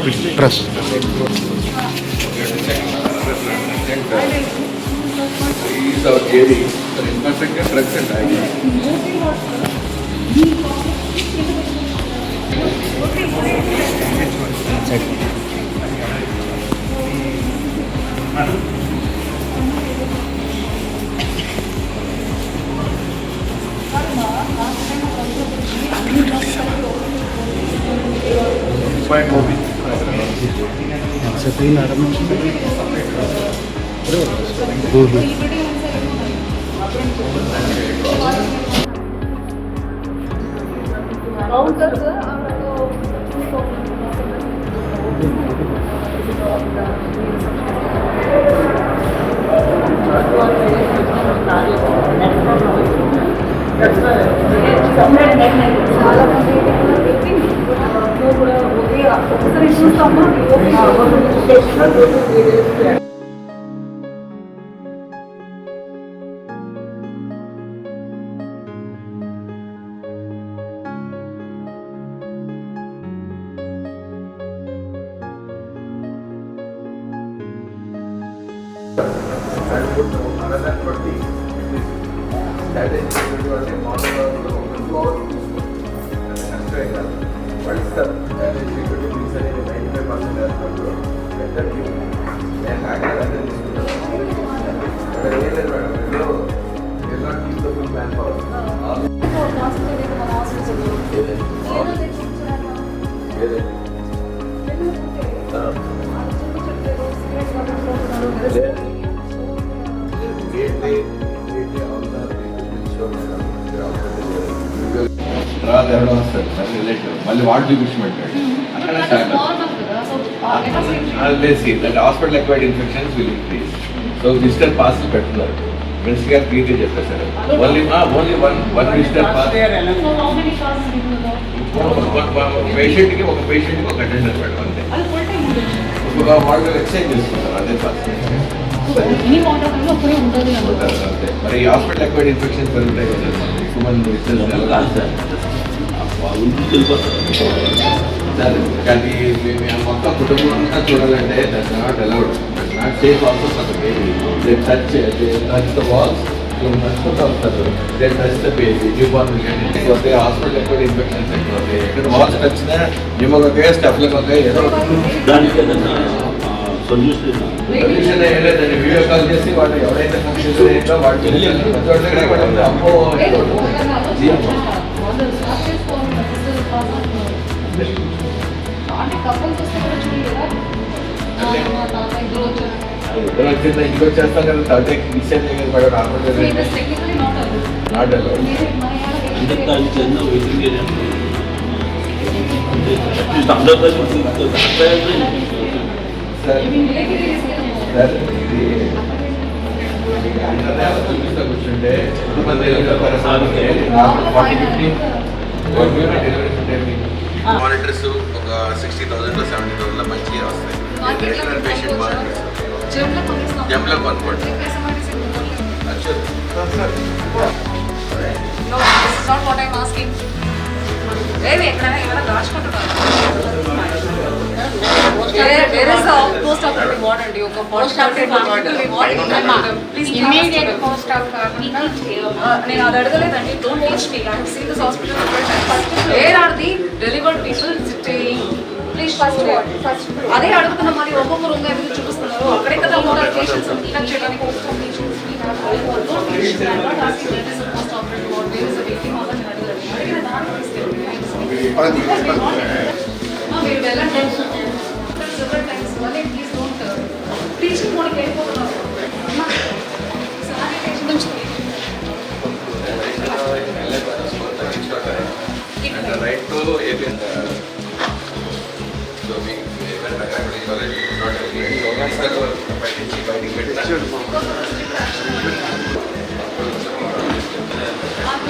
Trust. He is our JD for infrastructure, trucks and highways. మళ్ళీ వాడు చూపించమంటాడు అక్కడ hospital acquired infections will increase so visitor pass పెట్టున్నారు minister గారు క్లియర్గా చెప్పేశారు ఓన్లీ వన్ విజిటర్ పాస్ పేషెంట్కి ఒక అటెండర్ పెట్టడం అంతే ఒక వాళ్ళు ఎక్స్చేంజ్ చేసుకుంటారు అదే పాస్ అంతే మరి హాస్పిటల్ అక్వైర్డ్ ఇన్ఫెక్షన్స్ పెరుగుతాయి కదా సుమన్ కానీ మొత్తం కుటుంబం అంతా చూడాలంటే that's not allowed that's not safe also for the baby they touch the walls నడుచుకుంటూ వస్తారు they touch the baby newborn పోతే హాస్పిటల్ ఎక్కువ ఇన్ఫెక్షన్స్ ఎక్కువ అవుతాయి ఎక్కడ వాల్స్ టచ్నా న్యూమోకే స్టెఫ్లకోకే ఏదో సొల్యూషన్ ఏం లేదండి వీడియో కాల్ చేసి వాళ్ళు ఎవరైతే ఫంక్షన్ ఏంటో వాళ్ళు అమ్మో ఇంటికి వచ్చేస్తాం కదా థర్డ్ డిసైడ్ నాట్ చూపిస్తా కూర్చుంటే మానిటర్స్ ఒక 60,000 to 70,000 మంచిగా వస్తాయి పేషెంట్ మానిటర్స్ జంప్లో కొనుక్కోండి నేను అది అడగలేదండి don't teach me I have seen this hospital where are the delivered people sitting please first అదే అడుగుతున్నా మరి ఒక్కొక్క రూమ్ గా ఎందుకు చూపిస్తున్నారు అక్కడే కదా ఉంటారు పేషెంట్స్ ఇలా చేయడానికి మీరు వెళ్ళండి సెవెరల్ టైమ్స్ మళ్ళీ ప్లీజ్ డోంట్ టీచింగ్ మోడ్కి వెళ్ళిపోతున్నారు right to so we even not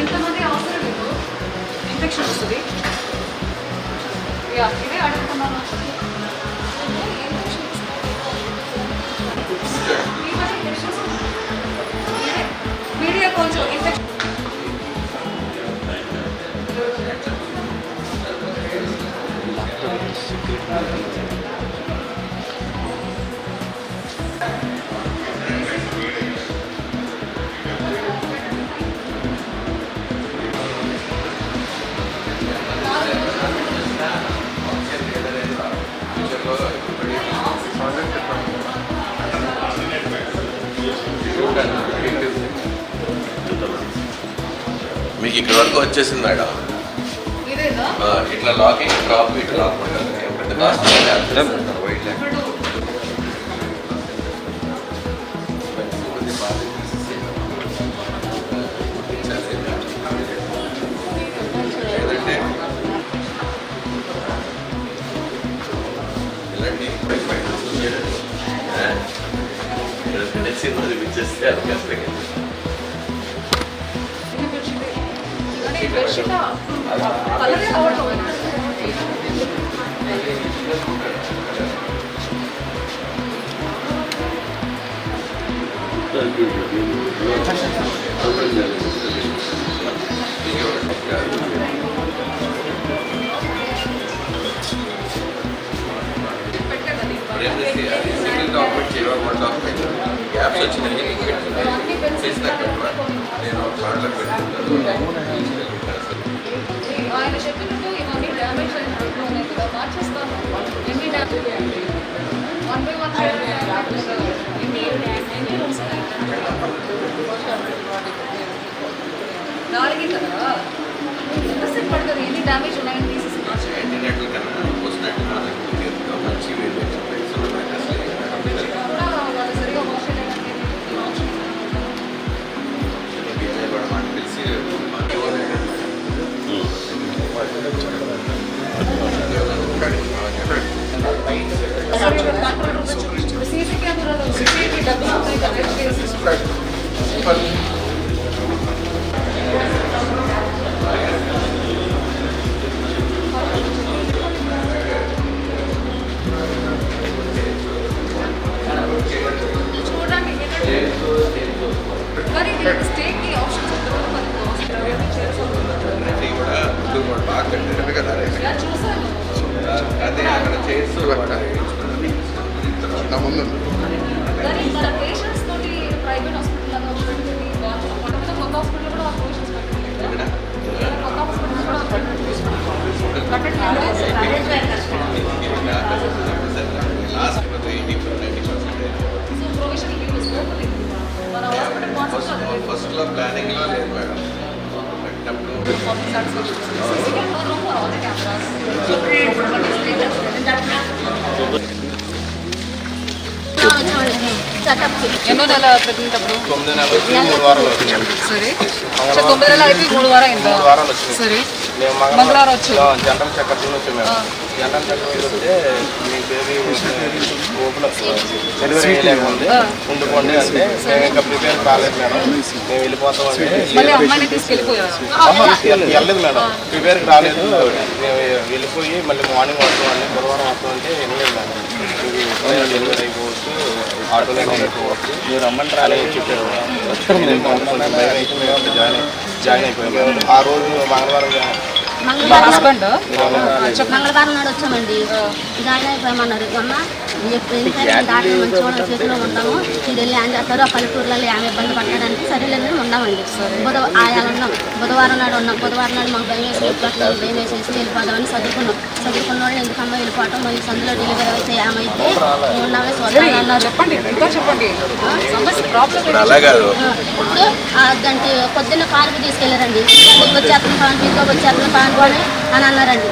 ఇంతమంది అవసరం లేదు ఇన్ఫెక్షన్ వస్తుంది ఇదే అడుగుతున్నాను మీడియా కొంచెం ఇన్ఫెక్షన్ secret మీకు ఇక్కడ వరకు వచ్చేసింది మేడం. ఇదేనా ఇట్లా లాకింగ్ డ్రాప్ ఇట్లా లాక్ ఉంటుంది. పెద్ద కాస్ట్ వైట్ లేదంటే ఇలాంటి సినిమా చూపించేస్తే అది కష్టంగా. కలర్ కావడం సింగిల్ డాక్యుమెంట్ చేయడం వన్ డాక్యుమెంట్ గ్యాప్స్ వచ్చినాయి. నేను కార్డులో ఆయన చెప్పినట్టు ఇవన్నీ డ్యామేజ్ అయినట్టు ఉన్నాయి కదా, మార్చేస్తాను. ఎన్ని డ్యామేజ్ 1 by 1 ఎన్ని రూమ్స్ ఉన్నాయి? 4 కదా, ఎంతసేపు పడుతుంది? ఎన్ని డ్యామేజ్ ఉన్నాయని తీసేసి ఇంటర్నెట్ కన్నా వస్తున్నట్టు మంచి వాళ్ళు సరిగా వాష్ చేయడానికి తెలిసి సీసీ కెమెరాలో సీసీటీవీ డబ్బులు ఉంటాయి కదా, చూడండి. మరి స్టేట్కి ఆప్షన్స్ ఉంటుంది, కూడా బాగా కట్టినట్టు కదా. చూసాను. అదే అక్కడ చేస్తూ కానీ మన పేషెంట్స్ తోటి ప్రైవేట్ హాస్పిటల్ కొత్త హాస్పిటల్ కూడా పేషెంట్స్ కొత్త హాస్పిటల్ కూడా సో ప్రొవిజన్ యూజ్ మన హాస్పిటల్ కాన్సెప్ట్ ఫస్ట్ లో ప్లానింగ్ లో లేదు మేడం. ఎన్నో నెల ప్రెగ్నెంట్ అప్పుడు? 9 నెలలు 3 వారాలు వచ్చినాయి. సరే, 9 నెలలు అయిపోయి 3 వారం అయిందా? 3 వారాలు వచ్చినాయి. సరే, మేము మంగళవారం వచ్చి జనరల్ చెకప్ వచ్చి మేము జనరల్ చెకప్ వస్తే మీ బేబీ ఓపెన్ డెలివరీ అయ్యలేకుంది ఉండిపోండి అంటే మేము ఇంకా ప్రిపేర్ కాలేదు మేడం, మేము వెళ్ళిపోతాం అంటే మళ్ళీ అమ్మాయిని తీసుకెళ్ళిపోయారు. వెళ్ళలేదు మేడం, ప్రిపేర్కి రాలేదు. మేము వెళ్ళిపోయి మళ్ళీ మార్నింగ్ వస్తామండి, బుధవారం వస్తాం అంటే వెళ్ళలేదు మేడం. డెలివరీ అయిపోవచ్చు, ఆటోలో అయిపోవచ్చు, మీరు రమ్మంటే రాలేదు చెప్పారు. కొంచెం భయం అయితే మేము జాయిన్ అయిపోయాము. ఆ రోజు మంగళవారం హస్బెండ్ మంగళవారం నాడు వచ్చామండి, జాయిన్ అయిపోయామన్నారు. అమ్మ ఎందుకంటే డాక్టర్ మంచిగా చేతిలో ఉంటాము, మీరు వెళ్ళి ఏం చేస్తారు, ఆ పల్లెటూరులలో ఏమి ఇబ్బంది పడడానికి సరేలేదని ఉన్నామండి. ఆయాలు ఉన్నాం, బుధవారం నాడు ఉన్నాం. బుధవారం నాడు మాకు భయం వేసి భయం వేసేసి వెళ్ళిపోదామని చదువుకున్నాం. చదువుకున్న వాళ్ళు ఎందుకమ్మా వెళ్ళిపోవటం, మళ్ళీ సందులో డెలివరీ అయితే ఏమైతే ఉన్నామే చూడాలి అన్నారు. చెప్పండి, ఇంకా చెప్పండి. అలాగే దానికి పొద్దున్న పార్కు తీసుకెళ్లారండి. వచ్చేతను పాన్ ఇంకో వచ్చేతను పాన్ అని అన్నారండి.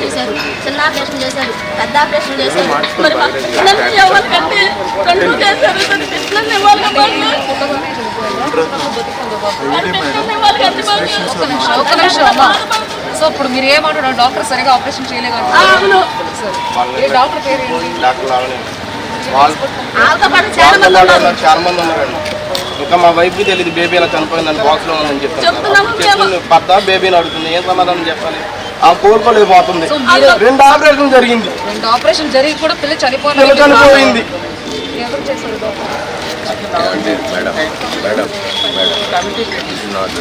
చేశారు, చిన్న ఆపరేషన్ చేశారు, పెద్ద ఆపరేషన్ చేశారు. మరి ఎవరికంటే రెండు చేశారు. ఒక్క నిమిషం అమ్మా. సో ఇప్పుడు మీరు ఏమంటున్నారు, డాక్టర్ సరిగా ఆపరేషన్ చేయలేదు? డాక్టర్ పేరు ఏంటి? డాక్టర్ చాలా మంది ఉన్నారండి. ఇంకా మా వైఫ్కి తెలియదు బేబీ ఎలా చనిపోయిందని, బాక్స్లో ఉందని చెప్తాను. భర్త బేబీని అడుగుతుంది, ఏం సమాధానం చెప్పాలి? ఆ కోలుకోలేకపోతుంది. 2 ఆపరేషన్ జరిగింది, 2 ఆపరేషన్ జరిగి కూడా పిల్ల చనిపోయింది. ఎవరు చేశారు doctor? Madam madam not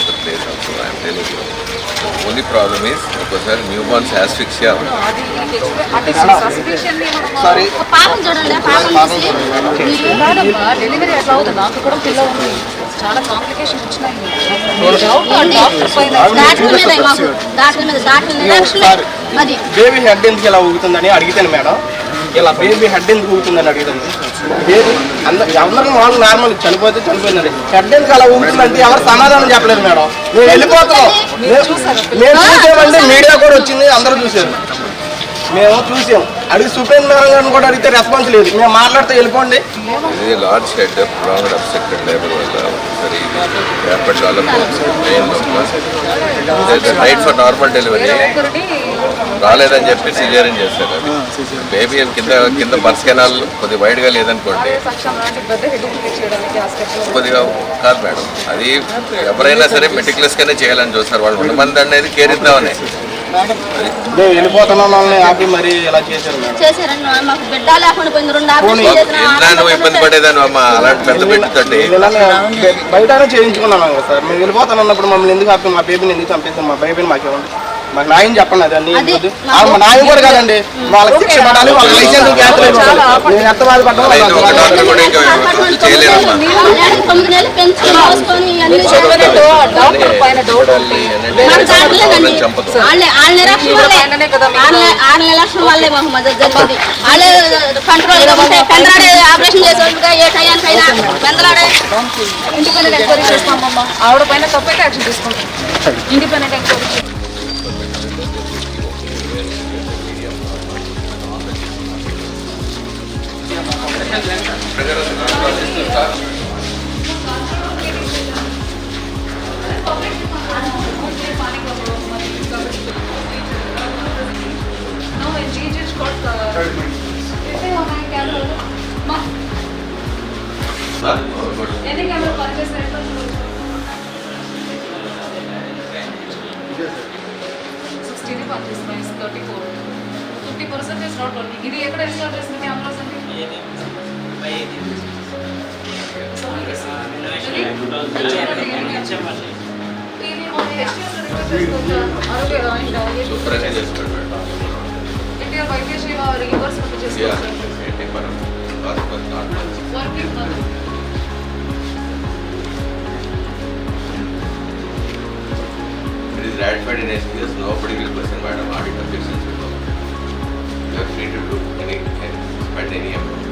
the place also I am telling you. Only problem is ఒక్కోసారి న్యూ బార్న్స్ యాస్ఫిక్సియా. సారీ పాపం చూడండి, డెలివరీ ఎట్లా అవుతుంది? నాకు కూడా పిల్ల ఉంది, చాలా కాంప్లికేషన్స్ వచ్చినాయి. బేబీ హెడ్ ఎందుకు ఇలా ఊగుతుందని అడిగితాను మేడం. ఇలా బేబీ హెడ్ ఎందుకు ఊగుతుందని అడిగితాను. అందరం వాళ్ళు నార్మల్ చనిపోతే చనిపోయిందండి. హెడ్డెన్కి అలా ఉంటుందంటే ఎవరు సమాధానం చెప్పలేదు మేడం. మేము వెళ్ళిపోతున్నాం. మేము చూసామండి, మీడియా కూడా వచ్చింది, అందరూ చూసారు, మేము చూసాం. అడిగి సుప్రీంద్రం గారిని కూడా అడిగితే రెస్పాన్స్ లేదు. మేము మాట్లాడితే వెళ్ళిపోండి. ఇది లార్జ్ హెడ్ ప్రాంగడ్ అబ్స్ట్రక్టెడ్ లేబర్ వల్ల సరే rapid development right for normal delivery రాలేదని చెప్పి సిజేరియన్ చేస్తారు. అది బేబీ కింద బర్త్ కెనాల్ కొద్దిగా వైడ్గా లేదనుకోండి, కొద్దిగా కాదు మేడం, అది ఎవరైనా సరే మెటిక్యులస్గానే చేయాలని చూస్తారు. వాళ్ళు 100 మంది అనేది కేర్ ఇద్దామని మేము వెళ్ళిపోతున్నాం, వాళ్ళని ఆపి మరి ఇలా చేశారు మేడం. చేశారండి. మాకు బిడ్డ లేకుండా పోయింది. 2 ఆపరేషన్ చేసిన ఎంత నువ్వు ఇబ్బంది పడేదాన్ని అమ్మ అలాంటి పెద్ద పెట్టితోటి. బయటనే చేయించుకున్నాం కదా సార్. మేము వెళ్ళిపోతాను అన్నప్పుడు మమ్మల్ని ఎందుకు ఆపి, మా బేబీని ఎందుకు చంపేస్తాం, మా బేబీని మాకు ఇవ్వండి, మాకు న్యాయం చెప్పండి. అది అన్ని న్యాయం కూడా కాదండి, వాళ్ళకి శిక్ష పడాలి, వాళ్ళ లైసెన్స్ క్యాన్సిల్. నేను ఎంత బాధపడ్డా ఒక డాక్టర్ కూడా ఇంకా చేయలేదమ్మా. 9 నెలలు పెంచుకొని మోసుకొని అన్ని చంపదు. వాళ్ళ నిరక్షణ వల్లే 6 నిరక్షణ వల్లే మాకు మద్దతు జరిగింది. వాళ్ళే కంట్రోల్ పెందలాడే ఆపరేషన్ చేసేట్టుగా ఏ టయానికైనా పెందలాడే. ఇండిపెండెంట్ ఎంక్వైరీ చేస్తామమ్మా. ఆవిడ పైన తప్పైతే యాక్షన్ తీసుకుంటాం. ఇండిపెండెంట్ ఎంక్వైరీ ఎన్ని కెమెరా పనిచేస్తాయి? 60 పనిచేస్తున్నాయి, 34. 50% is not working. ఇది ఎక్కడ ఇన్స్టాల్ చేసిన కెమెరాస్ అండి? శుభ్రంగా చేసుకోండి మేడం. ఎన్టీఆర్ వైద్యసేవ రీయింబర్స్మెంట్ చేసుకోవచ్చు. Working It is ratified in SPS. Nobody will question madam audit objections. You are free to do spend any amount.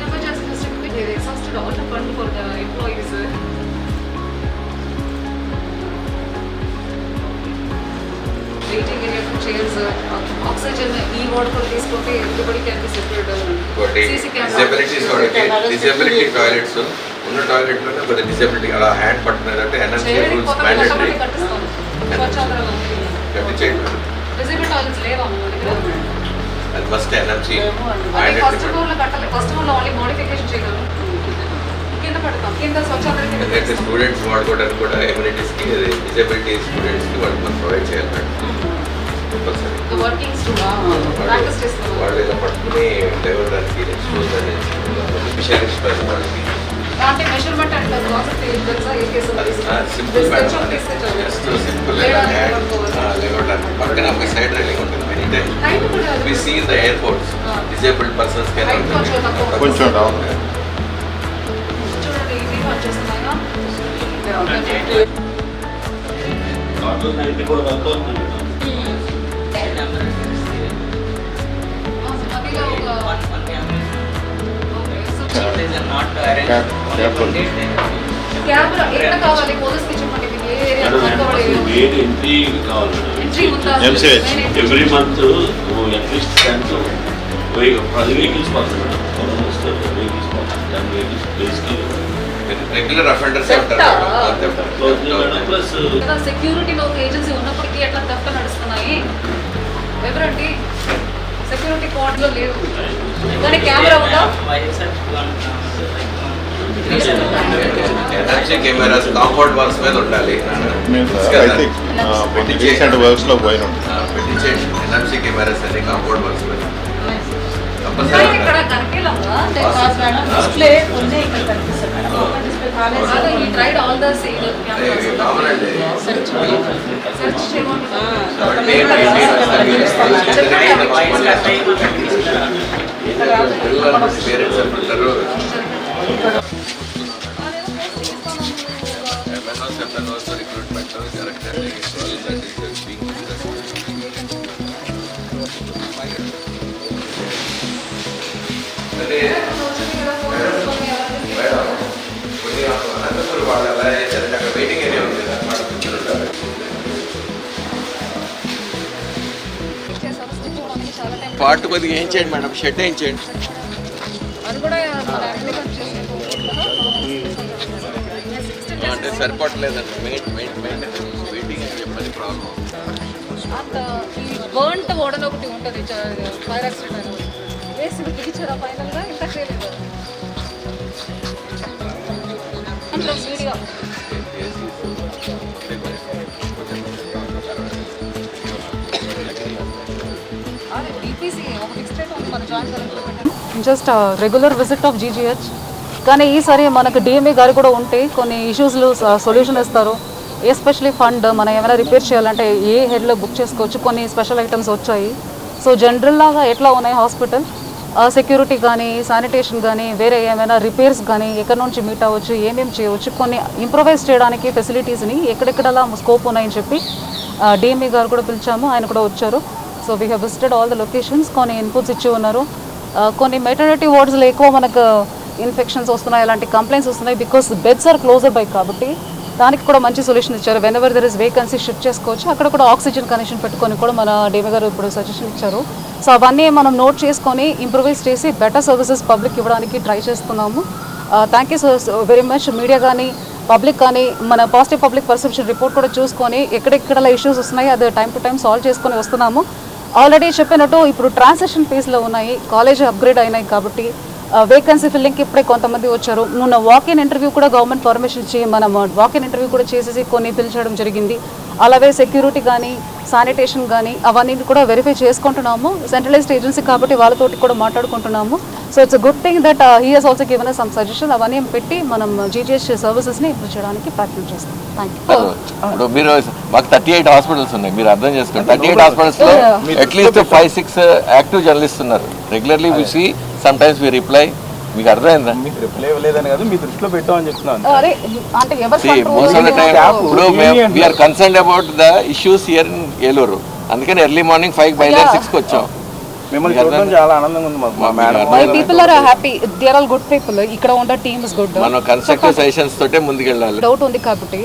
emergency district they exhausted all the fund for the employees. Waiting area for chairs, oxygen, e-ward for this kote everybody can be separated. CC camera. Disability toilets. ఉన్న toilet లోనే కొద్దిగా disability అలా hand పట్టుకునేదంటే NMC rules mandatory కట్టి చేయండి. Disable toilets లేవా మన దగ్గర? అది మస్ట్ ఎన్ఎంసీ అది ఫస్ట్ ఫ్లోర్ లో కట్టాలి. ఫస్ట్ ఫ్లోర్ లో ఓన్లీ మోడిఫికేషన్ చేయగలం. కింద పడతాం, కింద స్వచ్ఛాంధ్ర ఎందుకంటే స్టూడెంట్స్ వాడుకోవడానికి కూడా ఎమ్యూనిటీస్కి డిసేబిలిటీ స్టూడెంట్స్కి వాళ్ళు మనం ప్రొవైడ్ చేయాలి మేడం. కంపల్సరీ వర్కింగ్స్ ప్రాక్టీస్ చేస్తున్నాం. వాళ్ళు ఇలా పట్టుకుని లేవడానికి ఎక్స్పోజ్ అనేది స్పెషలిస్ట్ వాళ్ళకి అంటే మెజర్మెంట్ అంటే ప్రాసెస్ తెలుసా? ఏ కేసులో సింపుల్ మేడం, జస్ట్ సింపుల్ లేవడానికి పక్కన ఒక సైడ్ రైలింగ్ ఉంటుంది. Many times we see in the airports disabled persons can కొంచెం డౌన్ చూడండి, ఇది పని చేస్తున్నాయినా కెమెరా ఎక్కడ కావాలి? పోలీస్కి చెప్పండి. మీకు ఏ ఏరియా ఎంట్రీ కావాలి. ఎంట్రీ ఉందా? ఎవ్రీ మంత్ అట్లీస్ట్ 10 వెహికల్స్ పోతుంది మేడం. వెహికల్స్ పోతుంది 10 వెహికల్స్ బేస్కి రెగ్యులర్ అఫెండర్స్ ప్లస్ సెక్యూరిటీలో ఒక ఏజెన్సీ ఉన్నప్పటికీ ఎట్లా తప్ప నడుస్తున్నాయి. ఎవరండి సెక్యూరిటీ కోడ్ లో లేదు కానీ కెమెరా ఉందా? ఎన్ఎంసీ కెమెరాస్ కాంపౌండ్ వాల్స్ మీద ఉండాలి. వర్క్స్ లో పోయిన పెట్టించేయండి ఎన్ఎంసీ కెమెరాస్ అన్ని కాంపౌండ్ వాల్స్ మీద ఇక్కడ కనిపించలేదా? డిస్ప్లే ఉంది, ఇక్కడ కనిపిస్తుంది మేడం. ఓపెన్ డిస్ప్లే కాలేదు. ఈ ట్రైడ్ ఆల్ ద కామన్ అండి. సెర్చ్ చేయమంటున్నాను. పేరెంట్స్ చెప్తారు రిక్రూట్మెంట్ కరెక్ట్. పార్ట్ కొద్దిగా ఏం చేయండి మేడం, షెడ్ ఏం చేయండి. అది కూడా మన అగ్రికల్చర్ చేసే అంటే సరిపోవట్లేదండి, మెయింటెనెన్స్ వెయిటింగ్ అని చెప్పని ప్రాబ్లం. అంత ఈ బర్న్ట్ ఓడన్ ఒకటి ఉంటుంది ఫైర్ యాక్సిడెంట్ అనేది వేసి బిగించారా ఫైనల్గా ఇంకా చేయలేదు అందులో వీడియో అదే ఈపీసీ ఒక ఫిక్స్ రేట్ ఉంది మన joint collector just regular visit of GGH. కానీ ఈసారి మనకు డిఎంఏ గారు కూడా ఉంటే కొన్ని ఇష్యూస్లు సొల్యూషన్ ఇస్తారు. ఎస్పెషలీ ఫండ్ మనం ఏమైనా రిపేర్ చేయాలంటే ఏ హెడ్లో బుక్ చేసుకోవచ్చు, కొన్ని స్పెషల్ ఐటమ్స్ వచ్చాయి. సో జనరల్ లాగా ఎట్లా ఉన్నాయి హాస్పిటల్, సెక్యూరిటీ కానీ శానిటేషన్ కానీ వేరే ఏమైనా రిపేర్స్ కానీ ఎక్కడి నుంచి మీట్ అవ్వచ్చు, ఏమేమి చేయవచ్చు, కొన్ని ఇంప్రొవైజ్ చేయడానికి ఫెసిలిటీస్ని ఎక్కడెక్కడలా స్కోప్ ఉన్నాయని చెప్పి డిఎంఏ గారు కూడా పిలిచాము, ఆయన కూడా వచ్చారు. So we have visited all the locations, కొన్ని ఇన్పుట్స్ ఇచ్చి ఉన్నారు. కొన్ని మెటర్నిటీ వార్డ్స్లో ఎక్కువ మనకు ఇన్ఫెక్షన్స్ వస్తున్నాయి, అలాంటి కంప్లైంట్స్ వస్తున్నాయి because beds are closer by కాబట్టి దానికి కూడా మంచి సొల్యూషన్ ఇచ్చారు. Whenever there is vacancy shift చేసుకోవచ్చు, అక్కడ కూడా ఆక్సిజన్ కనెక్షన్ పెట్టుకొని కూడా మన డిఎంఏ గారు ఇప్పుడు సజెషన్ ఇచ్చారు. సో అవన్నీ మనం నోట్ చేసుకొని ఇంప్రూవైజ్ చేసి బెటర్ సర్వీసెస్ పబ్లిక్ ఇవ్వడానికి ట్రై చేస్తున్నాము. Thank you so very much. Media కానీ పబ్లిక్ కానీ మన పాజిటివ్ పబ్లిక్ పర్సెప్షన్ రిపోర్ట్ కూడా చూసుకొని ఎక్కడెక్కడ ఇష్యూస్ వస్తున్నాయి అది టైం టు టైం సాల్వ్ చేసుకొని వస్తున్నాము. ఆల్రెడీ చెప్పినట్టు ఇప్పుడు ట్రాన్సాక్షన్ ఫేజ్లో ఉన్నాయి, కాలేజ్ అప్గ్రేడ్ అయినాయి కాబట్టి వేకెన్సీ ఫిల్లింగ్కి ఇప్పుడే కొంతమంది వచ్చారు. మొన్న వాక్-ఇన్ ఇంటర్వ్యూ కూడా గవర్నమెంట్ పర్మిషన్ ఇచ్చి మనం వాక్-ఇన్ ఇంటర్వ్యూ కూడా చేసేసి కొన్ని పిలిచడం జరిగింది. అలాగే సెక్యూరిటీ కానీ శానిటేషన్ కానీ అవన్నీ కూడా వెరిఫై చేసుకుంటున్నాము. సెంట్రలైజ్డ్ ఏజెన్సీ కాబట్టి వాళ్ళతోటి కూడా మాట్లాడుకుంటున్నాము. So it's a good thing that he has also given some suggestion. అవన్నీ పెట్టి మనం జీజీహెచ్ సర్వీసెస్ని ఇంప్రూవ్ చేయడానికి ప్రయత్నం చేస్తాం. Thank you. ఇప్పుడు మీరు మాకు 38 హాస్పిటల్స్ ఉన్నాయి, మీరు అర్థం చేసుకోండి. 38 హాస్పిటల్స్లో అట్లీస్ట్ 5-6 యాక్టివ్ జర్నలిస్ట్ ఉన్నారు. Regularly we see, sometimes we reply. మీకు అర్థమైందా? మీకు రిప్లై ఇవ్వలేదని కాదు, మీ దృష్టిలో పెట్టామని చెప్తున్నాను. అరే అంటే ఎవరు మోస్ట్ ఆఫ్ ద టైమ్ ఇప్పుడు we are concerned about the issues here in Eluru. అందుకని ఎర్లీ మార్నింగ్ 5 బయలుదేరి 6కి వచ్చాం. మిమ్మల్ని చూడడం చాలా ఆనందంగా ఉంది మాకు. మా madam my people are happy, they are all good people. ఇక్కడ ఉన్న టీమ్ ఇస్ గుడ్. మనం కన్స్ట్రక్టివ్ సజెషన్స్ తోటే ముందుకెళ్ళాలి. డౌట్ ఉంది కాబట్టి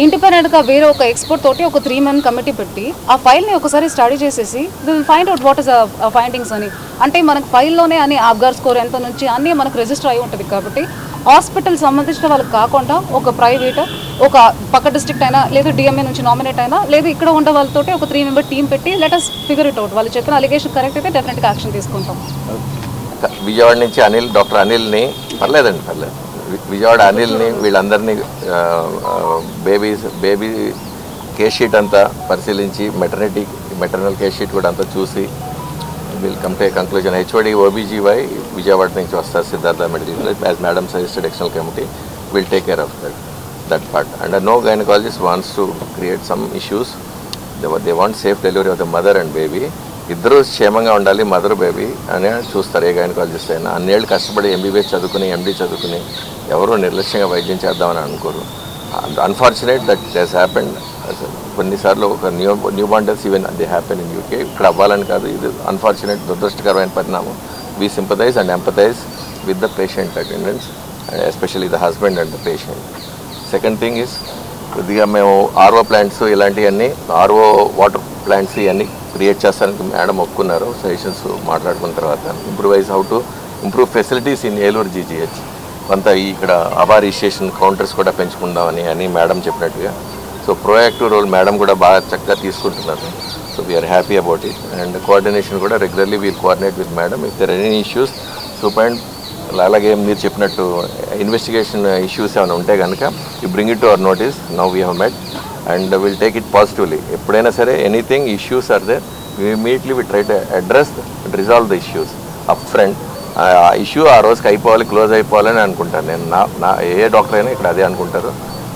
ఇండిపెండెంట్గా వేరే ఒక ఎక్స్పర్ట్ తోటి ఒక 3-man కమిటీ పెట్టి ఆ ఫైల్ని ఒకసారి స్టడీ చేసేసి will find out what is findings అని. అంటే మనకు ఫైల్లోనే అని ఆబ్గార్ స్కోర్ ఎంత నుంచి అన్నీ మనకు రిజిస్టర్ అయి ఉంటుంది కాబట్టి హాస్పిటల్ సంబంధించిన వాళ్ళకి కాకుండా ఒక ప్రైవేట్ ఒక పక్క డిస్ట్రిక్ట్ అయినా లేదు డిఎంఏ నుంచి నామినేట్ అయినా లేదు ఇక్కడ ఉన్న వాళ్ళతోటి ఒక 3-member టీం పెట్టి let us figure it out. వాళ్ళు చెప్పిన అలిగేషన్ కరెక్ట్ అయితే డెఫినెట్గా యాక్షన్ తీసుకుంటాం. విజయవాడ నుంచి డాక్టర్ అనిల్ని పర్లేదు విజయవాడ అనిల్ని వీళ్ళందరినీ బేబీ కేస్ షీట్ అంతా పరిశీలించి మెటర్నల్ కేస్ షీట్ కూడా అంతా చూసి will come to a conclusion. HOD OBGY Vijayawada నుంచి వస్తారు, Siddhartha medical. As madam suggested external committee will take care of that part. And no gynaecologist wants to create some issues. They want safe delivery of the mother and baby. ఇద్దరు క్షేమంగా ఉండాలి, mother baby అని చూస్తారు ఏ gynaecologist అయినా. అన్నేళ్ళు కష్టపడి MBBS చదువుకుని MD చదువుకుని ఎవరు నిర్లక్ష్యంగా వైద్యం చేద్దామని అనుకోరు. Unfortunate that has happened. కొన్నిసార్లు ఒక newborn even they happen in UK. ఇక్కడ అవ్వాలని కాదు, ఇది అన్ఫార్చునేట్ దురదృష్టకరమైన పరిణామం. We sympathise and empathise with the patient attendants, especially the husband and the patient. Second thing is కొద్దిగా మేము RO ప్లాంట్స్ ఇలాంటివన్నీ RO వాటర్ ప్లాంట్స్ ఇవన్నీ క్రియేట్ చేస్తానికి మేడం ఒప్పుకున్నారు. సజెషన్స్ మాట్లాడుకున్న తర్వాత how to improve facilities in Eluru GGH. కొంత ఇక్కడ అబార్ రిజిస్ట్రేషన్ కౌంటర్స్ కూడా పెంచుకుందామని అని మేడం చెప్పినట్టుగా. సో ప్రోయాక్టివ్ రోల్ మేడం కూడా బాగా చక్కగా తీసుకుంటున్నారు. So we're happy about it. And coordination కూడా regularly we'll coordinate with madam if there any issues. అలాగే మీరు చెప్పినట్టు ఇన్వెస్టిగేషన్ ఇష్యూస్ ఏమైనా ఉంటే కనుక you bring it to our notice. Now we have met and will take it positively. ఎప్పుడైనా సరే anything issues are there immediately we try to address and resolve the issues up front. ఆ issue ఆ రోజుకి అయిపోవాలి, close అయిపోవాలని అనుకుంటాను నేను. నా ఏ డాక్టర్ అయినా ఇక్కడ అదే అనుకుంటారు.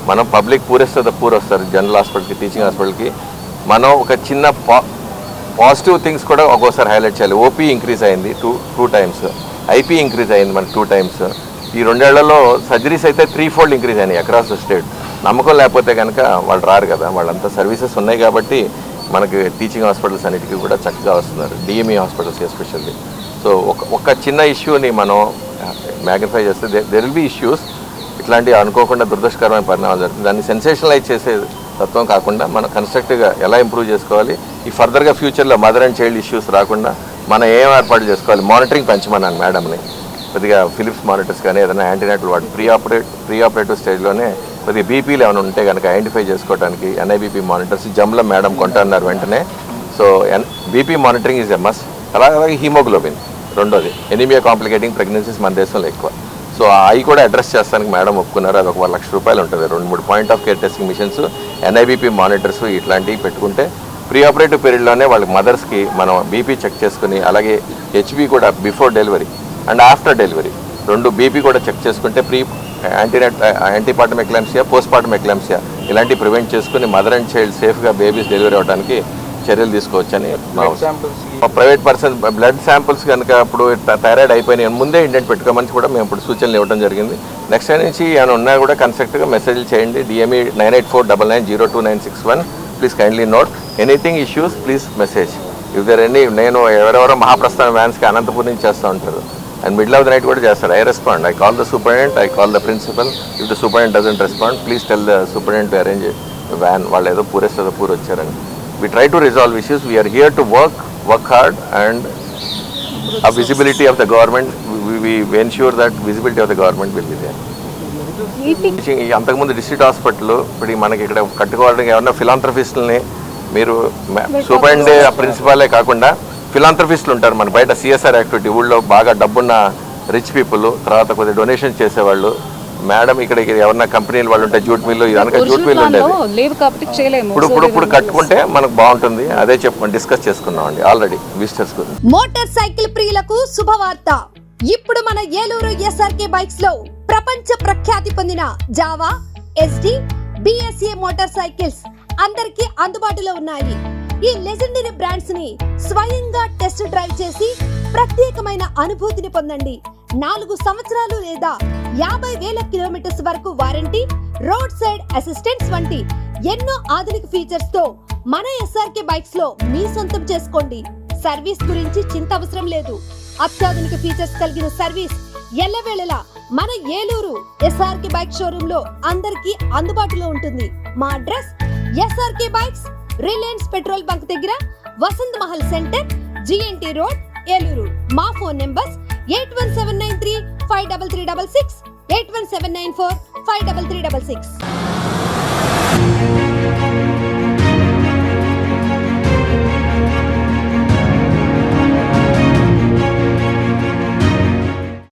మనం పబ్లిక్ పూరెస్ట్ ద పూర్ వస్తారు జనరల్ హాస్పిటల్కి, టీచింగ్ హాస్పిటల్కి. మనం ఒక చిన్న పాజిటివ్ థింగ్స్ కూడా ఒక్కోసారి హైలైట్ చేయాలి. OP ఇంక్రీజ్ అయింది 2 times, IP ఇంక్రీజ్ అయింది మనకి 2 times. ఈ 2 ఏళ్లలో సర్జరీస్ అయితే 3-fold ఇంక్రీజ్ అయినాయి అక్రాస్ ద స్టేట్. నమ్మకం లేకపోతే కనుక వాళ్ళు రారు కదా, వాళ్ళంతా సర్వీసెస్ ఉన్నాయి కాబట్టి మనకి టీచింగ్ హాస్పిటల్స్ అన్నిటికీ కూడా చక్కగా వస్తున్నారు, DME హాస్పిటల్స్ ఎస్పెషల్లీ. సో ఒక చిన్న ఇష్యూని మనం మ్యాగ్నిఫై చేస్తే దెర్ విల్ బి ఇష్యూస్. ఇట్లాంటి అనుకోకుండా దురదృష్టకరమైన పరిణామాలు జరుగుతుంది. దాన్ని సెన్సేషనలైజ్ చేసే తత్వం కాకుండా మనం కన్స్ట్రక్టివ్గా ఎలా ఇంప్రూవ్ చేసుకోవాలి, ఈ ఫర్దర్గా ఫ్యూచర్లో మదర్ అండ్ చైల్డ్ ఇష్యూస్ రాకుండా మనం ఏం ఏర్పాటు చేసుకోవాలి, మానిటరింగ్ పెంచమన్నాను మేడంని. కొద్దిగా ఫిలిప్స్ మానిటర్స్ కానీ ఏదైనా యాంటీనేటల్ వాటి ప్రీ ఆపరేటివ్ స్టేజ్లోనే కొద్దిగా బీపీలు ఏమైనా ఉంటే కనుక ఐడెంటిఫై చేసుకోవడానికి NIBP మానిటర్స్ జమ్లో మేడం కొంటున్నారు వెంటనే. So BP monitoring is a must. అలాగే హీమోగ్లోబిన్ రెండోది, ఎనీమియా కాంప్లికేటింగ్ ప్రెగ్నెన్సీస్ మన దేశంలో ఎక్కువ. సో అవి కూడా అడ్రస్ చేస్తానికి మేడం ఒప్పుకున్నారు. అది ఒక 1 లక్ష రూపాయలు ఉంటుంది. 2-3 point of care testing machines, NIBP monitors ఇట్లాంటివి పెట్టుకుంటే ప్రీ ఆపరేటివ్ పీరియడ్లోనే వాళ్ళ మదర్స్కి మనం బీపీ చెక్ చేసుకుని, అలాగే HB కూడా before delivery and after delivery రెండు బీపీ కూడా చెక్ చేసుకుంటే యాంటీపార్టమ్ ఎక్లాంప్సియా, పోస్ట్ పార్టమ్ ఎక్లాంప్సియా ఇలాంటివి ప్రివెంట్ చేసుకుని మదర్ అండ్ చైల్డ్ సేఫ్గా బేబీస్ డెలివరీ అవ్వడానికి చర్యలు తీసుకోవచ్చని ప్రైవేట్ పర్సన్ బ్లడ్ శాంపుల్స్ కనుక ఇప్పుడు థైరాయిడ్ అయిపోయినాయి ముందే ఇండెంట్ పెట్టుకోమని కూడా మేము ఇప్పుడు సూచనలు ఇవ్వడం జరిగింది. నెక్స్ట్ టైం నుంచి ఏమైనా ఉన్నా కూడా కన్సెక్ట్గా మెసేజ్లు చేయండి. DME 9849902961. Please kindly note anything issues please message if there any. నేను ఎవరెవరో మహాప్రస్థానం వ్యాన్స్కి అనంతపూర్ నుంచి చేస్తూ ఉంటారు and middle of the night కూడా చేస్తారు. I respond, I call the superintendent, I call the principal. If the superintendent doesn't respond please tell the superintendent to arrange van. వాళ్ళు ఏదో పూర్ వచ్చారని. We try to resolve issues. We are here to work hard, and a visibility of the government. We ensure that visibility of the government will be there. అంతకుముందు district hospital ఇప్పుడు మనకి ఇక్కడ కట్టుకోవడానికి ఏమన్నా ఫిలాంథ్రఫిస్టులని మీరు సూపరింటెండెంట్ ప్రిన్సిపాలే కాకుండా ఫిలాంథ్రఫిస్టులు ఉంటారు మన బయట. CSR యాక్టివిటీ ఊళ్ళో బాగా డబ్బున్న రిచ్ పీపుల్, తర్వాత కొద్దిగా డొనేషన్ చేసేవాళ్ళు. మేడం ఇక్కడ ఎవరన్నా కంపెనీలు వాళ్ళు ఉంటే జూట్ మిల్లు ఇదనక జూట్ మిల్లు ఉండేది. ఇప్పుడు కట్టుకుంటే మనకు బాగుంటుంది. అదే డిస్కస్ చేసుకున్నాం అండి ఆల్రెడీ విజిటర్స్ గురించి. మోటార్ సైకిల్ ప్రియులకు శుభవార్త. ఇప్పుడు మన ఏలూరు SRK బైక్స్ లో ప్రపంచ ప్రఖ్యాతి పొందిన Java, SD, BSA motor cycles అందరికీ అందుబాటులో ఉన్నాయి. ఈ లెజెండరీ బ్రాండ్స్ ని స్వయంగా టెస్ట్ డ్రైవ్ చేసి ప్రత్యేకమైన అనుభూతిని పొందండి. 4 సంవత్సరాలు లేదా 50,000 కిలోమీటర్స్ వరకు వారంటీ, రోడ్ సైడ్ అసిస్టెంట్స్ వంటి ఎన్నో ఆధునిక ఫీచర్స్ తో మన SRK బైక్స్ లో మీ సొంతం చేసుకోండి. సర్వీస్ గురించి చింత అవసరం లేదు. అత్యాధునిక ఫీచర్స్ కలిగిన సర్వీస్ ఎల్లవేళలా మన ఏలూరు SRK బైక్ షోరూమ్ లో అందరికీ అందుబాటులో ఉంటుంది. మా address SRK bikes, Reliance petrol bunk దగ్గర, Vasant Mahal centre, GNT road, Eluru. మా ఫోన్ నెంబర్స్ 81793 53366, 81794 53366.